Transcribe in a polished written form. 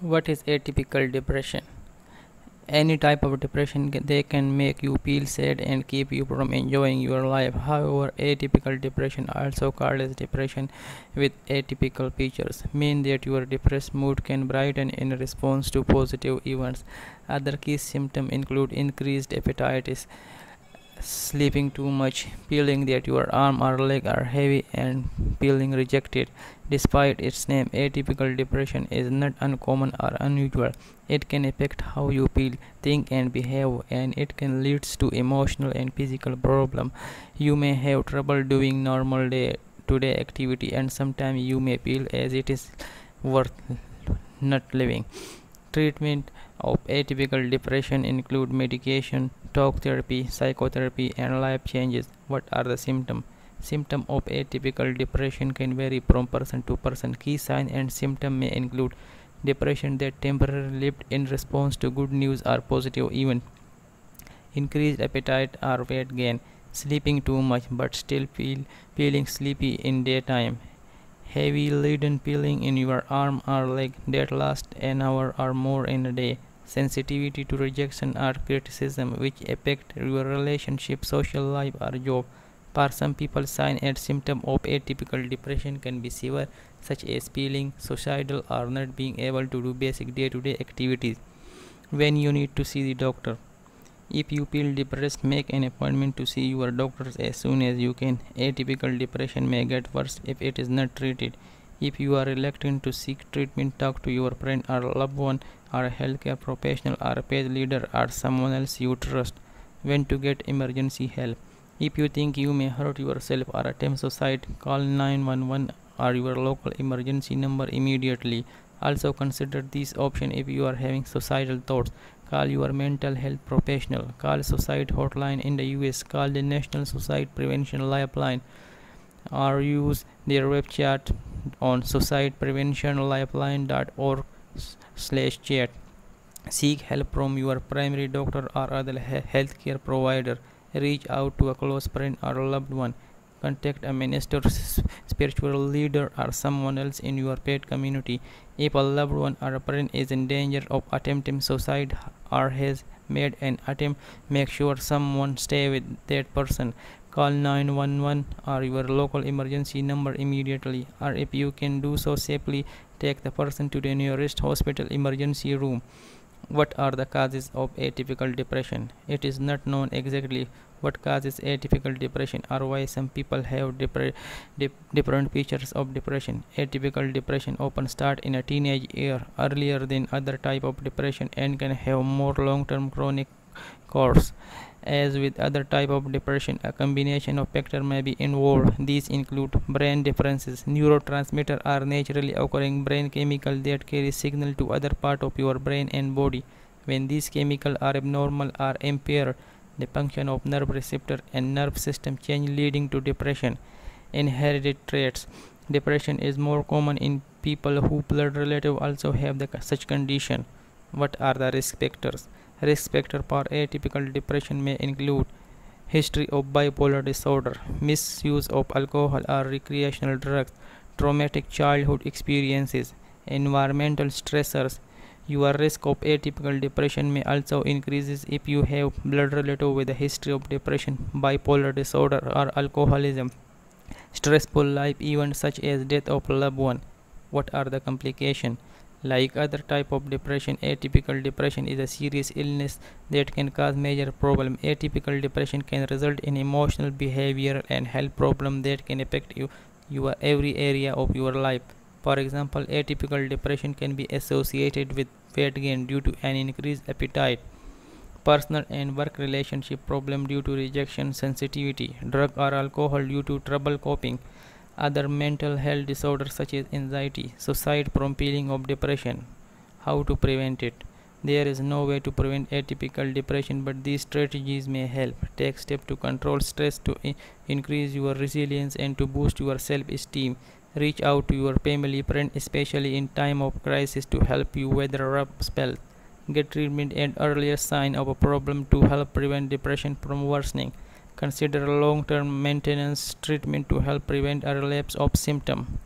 What is atypical depression? Any type of depression they can make you feel sad and keep you from enjoying your life. However, atypical depression, also called as depression with atypical features, mean that your depressed mood can brighten in response to positive events. Other key symptoms include increased appetite, sleeping too much, feeling that your arm or leg are heavy, and feeling rejected. Despite its name, atypical depression is not uncommon or unusual. It can affect how you feel, think, and behave, and it can lead to emotional and physical problems. You may have trouble doing normal day-to-day activity, and sometimes you may feel as it is worth not living. Treatment of atypical depression include medication, talk therapy, psychotherapy, and life changes. What are the symptoms? Symptoms of atypical depression can vary from person to person. Key signs and symptoms may include depression that temporarily lifts in response to good news or positive event, increased appetite or weight gain, sleeping too much but still feeling sleepy in daytime, heavy leaden feeling in your arm or leg that lasts an hour or more in a day, sensitivity to rejection or criticism which affect your relationship, social life, or job. For some people, signs and symptoms of atypical depression can be severe, such as feeling suicidal or not being able to do basic day-to-day activities. When you need to see the doctor. If you feel depressed, make an appointment to see your doctor as soon as you can. Atypical depression may get worse if it is not treated. If you are reluctant to seek treatment, talk to your friend or loved one or a healthcare professional or a page leader or someone else you trust. When to get emergency help. If you think you may hurt yourself or attempt suicide, call 911 or your local emergency number immediately. Also consider this option if you are having suicidal thoughts. Call your mental health professional. Call Suicide Hotline in the US. Call the National Suicide Prevention Lifeline or use their website on suicidepreventionlifeline.org/chat. Seek help from your primary doctor or other healthcare provider. Reach out to a close friend or loved one. Contact a minister, spiritual leader, or someone else in your pet community. If a loved one or a friend is in danger of attempting suicide or has made an attempt, make sure someone stay with that person. Call 911 or your local emergency number immediately, or if you can do so safely, take the person to the nearest hospital emergency room. What are the causes of atypical depression? It is not known exactly what causes atypical depression or why some people have different features of depression. Atypical depression often starts in a teenage year earlier than other type of depression and can have more long-term chronic course. As with other type of depression, a combination of factors may be involved. These include brain differences. Neurotransmitters are naturally occurring brain chemicals that carry signal to other part of your brain and body. When these chemicals are abnormal or impaired, the function of nerve receptor and nerve system change, leading to depression. Inherited traits. Depression is more common in people whose blood relative also have such condition. What are the risk factors? Risk factor for atypical depression may include history of bipolar disorder, misuse of alcohol or recreational drugs, traumatic childhood experiences, environmental stressors. Your risk of atypical depression may also increase if you have blood relative with a history of depression, bipolar disorder, or alcoholism. Stressful life events such as death of loved one. What are the complications? Like other type of depression, atypical depression is a serious illness that can cause major problem. Atypical depression can result in emotional, behavioral, and health problem that can affect your every area of your life. For example, atypical depression can be associated with weight gain due to an increased appetite, personal and work relationship problem due to rejection, sensitivity, drug or alcohol due to trouble coping, other mental health disorders such as anxiety, suicide from feeling of depression. How to prevent it? There is no way to prevent atypical depression, but these strategies may help. Take steps to control stress, to increase your resilience, and to boost your self-esteem. Reach out to your family friend, especially in time of crisis, to help you weather a rough spell. Get treatment at earlier sign of a problem to help prevent depression from worsening. Consider long-term maintenance treatment to help prevent a relapse of symptom.